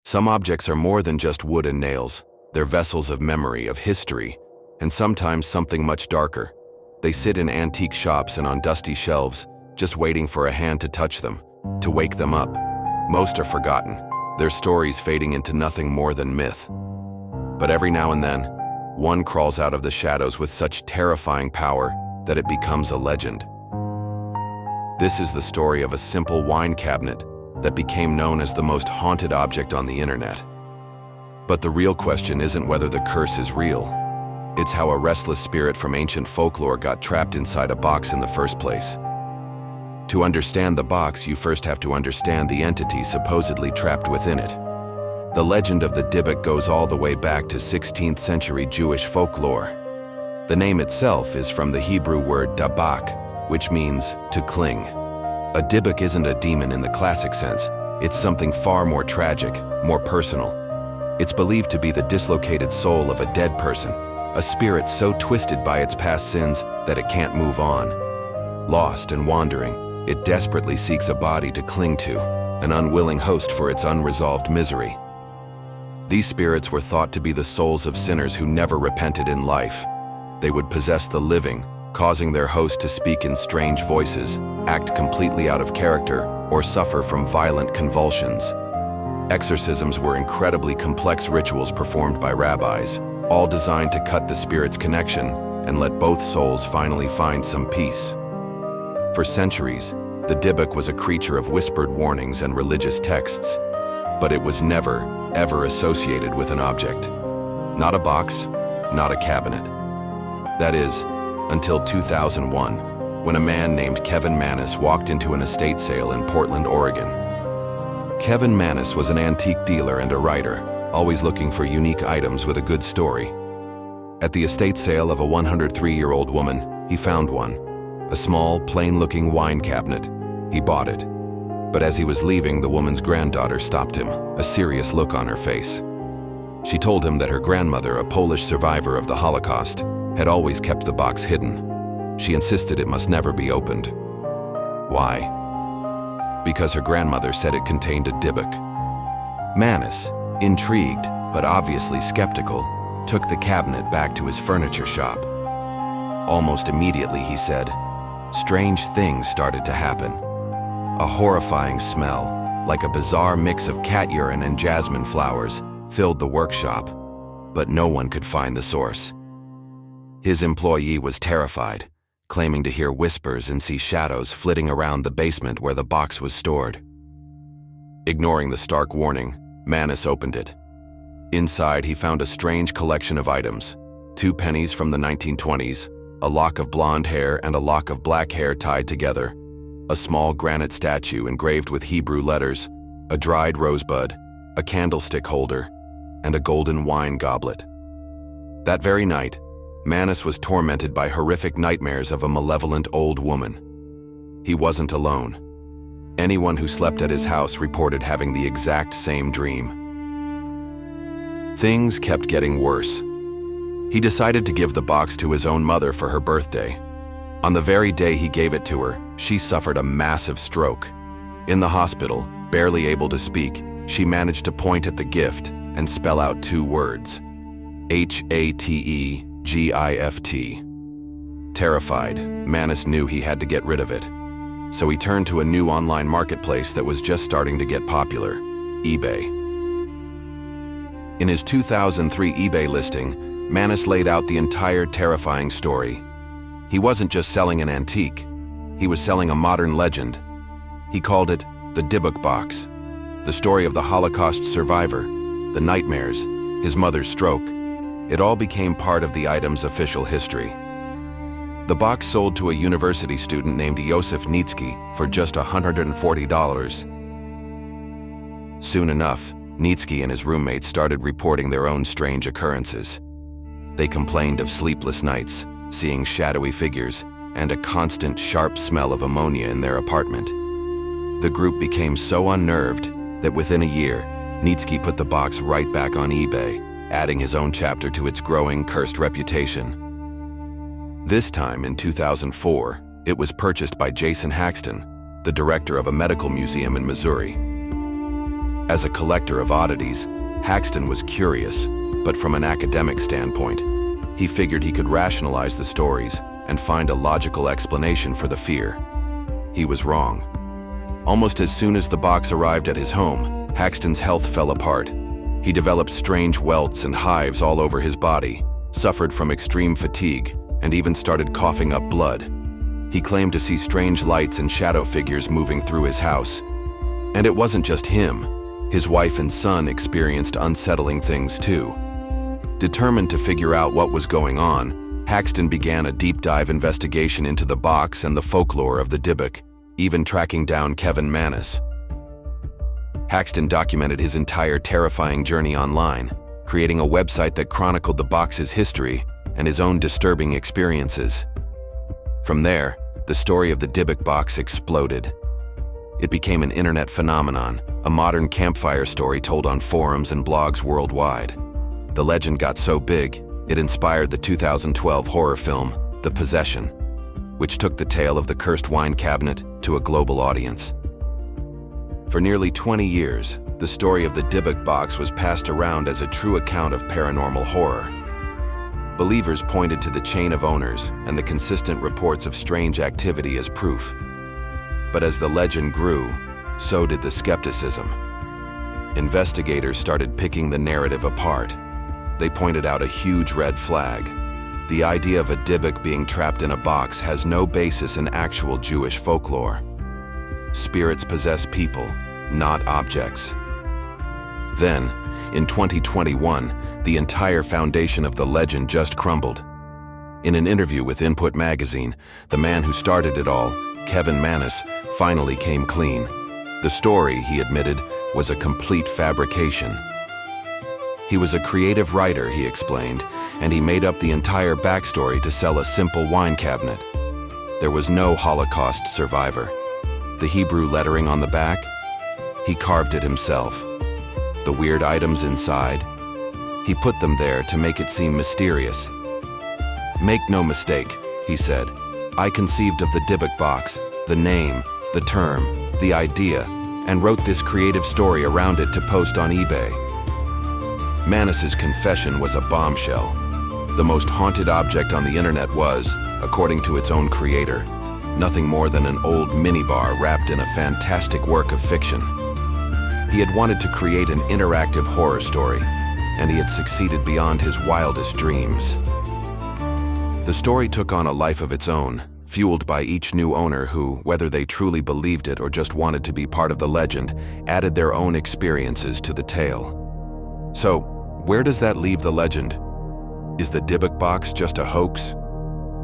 Some objects are more than just wood and nails. They're vessels of memory, of history, and sometimes something much darker. They sit in antique shops and on dusty shelves, just waiting for a hand to touch them, to wake them up. Most are forgotten, their stories fading into nothing more than myth. But every now and then, one crawls out of the shadows with such terrifying power that it becomes a legend. This is the story of a simple wine cabinet that became known as the most haunted object on the internet. But the real question isn't whether the curse is real. It's how a restless spirit from ancient folklore got trapped inside a box in the first place. To understand the box, you first have to understand the entity supposedly trapped within it. The legend of the Dybbuk goes all the way back to 16th century Jewish folklore. The name itself is from the Hebrew word Dybbuk, which means to cling. A Dybbuk isn't a demon in the classic sense. It's something far more tragic, more personal. It's believed to be the dislocated soul of a dead person, a spirit so twisted by its past sins that it can't move on. Lost and wandering, it desperately seeks a body to cling to, an unwilling host for its unresolved misery. These spirits were thought to be the souls of sinners who never repented in life. They would possess the living, causing their host to speak in strange voices, act completely out of character, or suffer from violent convulsions. Exorcisms were incredibly complex rituals performed by rabbis, all designed to cut the spirit's connection and let both souls finally find some peace. For centuries, the Dybbuk was a creature of whispered warnings and religious texts, but it was never, ever associated with an object. Not a box, not a cabinet. That is, until 2001, when a man named Kevin Mannis walked into an estate sale in Portland, Oregon. Kevin Mannis was an antique dealer and a writer, always looking for unique items with a good story. At the estate sale of a 103-year-old woman, he found one. A small, plain-looking wine cabinet. He bought it. But as he was leaving, the woman's granddaughter stopped him, a serious look on her face. She told him that her grandmother, a Polish survivor of the Holocaust, had always kept the box hidden. She insisted it must never be opened. Why? Because her grandmother said it contained a Dybbuk. Mannis, intrigued, but obviously skeptical, took the cabinet back to his furniture shop. Almost immediately, he said, strange things started to happen. A horrifying smell, like a bizarre mix of cat urine and jasmine flowers, filled the workshop, but no one could find the source. His employee was terrified, claiming to hear whispers and see shadows flitting around the basement where the box was stored. Ignoring the stark warning, Mannis opened it. Inside, he found a strange collection of items: 2 pennies from the 1920s, a lock of blonde hair and a lock of black hair tied together, a small granite statue engraved with Hebrew letters, a dried rosebud, a candlestick holder, and a golden wine goblet. That very night, Mannis was tormented by horrific nightmares of a malevolent old woman. He wasn't alone. Anyone who slept at his house reported having the exact same dream. Things kept getting worse. He decided to give the box to his own mother for her birthday. On the very day he gave it to her, she suffered a massive stroke. In the hospital, barely able to speak, she managed to point at the gift and spell out 2 words: H-A-T-E-G-I-F-T. Terrified, Mannis knew he had to get rid of it. So he turned to a new online marketplace that was just starting to get popular: eBay. In his 2003 eBay listing, Mannis laid out the entire terrifying story. He wasn't just selling an antique, he was selling a modern legend. He called it the Dybbuk box, the story of the Holocaust survivor, the nightmares, his mother's stroke. It all became part of the item's official history. The box sold to a university student named Yosef Nitsky for just $140. Soon enough, Nitsky and his roommates started reporting their own strange occurrences. They complained of sleepless nights, seeing shadowy figures, and a constant sharp smell of ammonia in their apartment. The group became so unnerved that within a year, Nitsky put the box right back on eBay, adding his own chapter to its growing, cursed reputation. This time, in 2004, it was purchased by Jason Haxton, the director of a medical museum in Missouri. As a collector of oddities, Haxton was curious, but from an academic standpoint, he figured he could rationalize the stories and find a logical explanation for the fear. He was wrong. Almost as soon as the box arrived at his home, Haxton's health fell apart. He developed strange welts and hives all over his body, suffered from extreme fatigue, and even started coughing up blood. He claimed to see strange lights and shadow figures moving through his house. And it wasn't just him. His wife and son experienced unsettling things too. Determined to figure out what was going on, Haxton began a deep dive investigation into the box and the folklore of the Dybbuk, even tracking down Kevin Mannis. Haxton documented his entire terrifying journey online, creating a website that chronicled the box's history and his own disturbing experiences. From there, the story of the Dybbuk box exploded. It became an internet phenomenon, a modern campfire story told on forums and blogs worldwide. The legend got so big, it inspired the 2012 horror film, The Possession, which took the tale of the cursed wine cabinet to a global audience. For nearly 20 years, the story of the Dybbuk box was passed around as a true account of paranormal horror. Believers pointed to the chain of owners and the consistent reports of strange activity as proof. But as the legend grew, so did the skepticism. Investigators started picking the narrative apart. They pointed out a huge red flag. The idea of a Dybbuk being trapped in a box has no basis in actual Jewish folklore. Spirits possess people, not objects. Then, in 2021, the entire foundation of the legend just crumbled. In an interview with Input magazine, the man who started it all, Kevin Mannis, finally came clean. The story, he admitted, was a complete fabrication. He was a creative writer, he explained, and he made up the entire backstory to sell a simple wine cabinet. There was no Holocaust survivor. The Hebrew lettering on the back? He carved it himself. The weird items inside? He put them there to make it seem mysterious. "Make no mistake," he said. "I conceived of the Dybbuk box, the name, the term, the idea, and wrote this creative story around it to post on eBay." Mannis's confession was a bombshell. The most haunted object on the internet was, according to its own creator, nothing more than an old minibar wrapped in a fantastic work of fiction. He had wanted to create an interactive horror story, and he had succeeded beyond his wildest dreams. The story took on a life of its own, fueled by each new owner who, whether they truly believed it or just wanted to be part of the legend, added their own experiences to the tale. So, where does that leave the legend? Is the Dybbuk box just a hoax?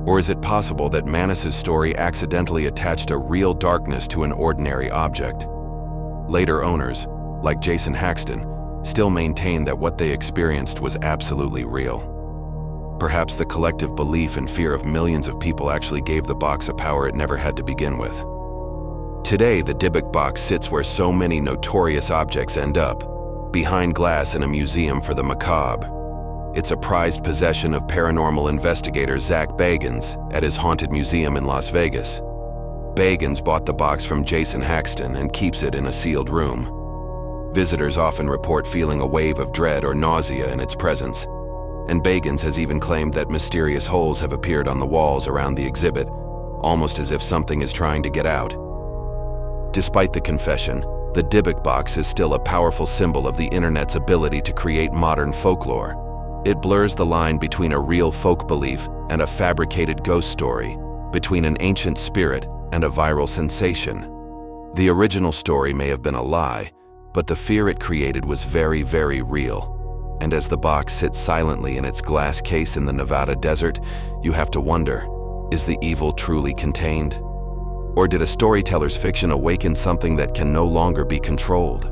Or is it possible that Mannis's story accidentally attached a real darkness to an ordinary object? Later owners, like Jason Haxton, still maintain that what they experienced was absolutely real. Perhaps the collective belief and fear of millions of people actually gave the box a power it never had to begin with. Today, the Dybbuk box sits where so many notorious objects end up, behind glass in a museum for the macabre. It's a prized possession of paranormal investigator Zach Bagans at his haunted museum in Las Vegas. Bagans bought the box from Jason Haxton and keeps it in a sealed room. Visitors often report feeling a wave of dread or nausea in its presence, and Bagans has even claimed that mysterious holes have appeared on the walls around the exhibit, almost as if something is trying to get out. Despite the confession, the Dybbuk box is still a powerful symbol of the internet's ability to create modern folklore. It blurs the line between a real folk belief and a fabricated ghost story, between an ancient spirit and a viral sensation. The original story may have been a lie, but the fear it created was very, very real. And as the box sits silently in its glass case in the Nevada desert, you have to wonder, is the evil truly contained? Or did a storyteller's fiction awaken something that can no longer be controlled?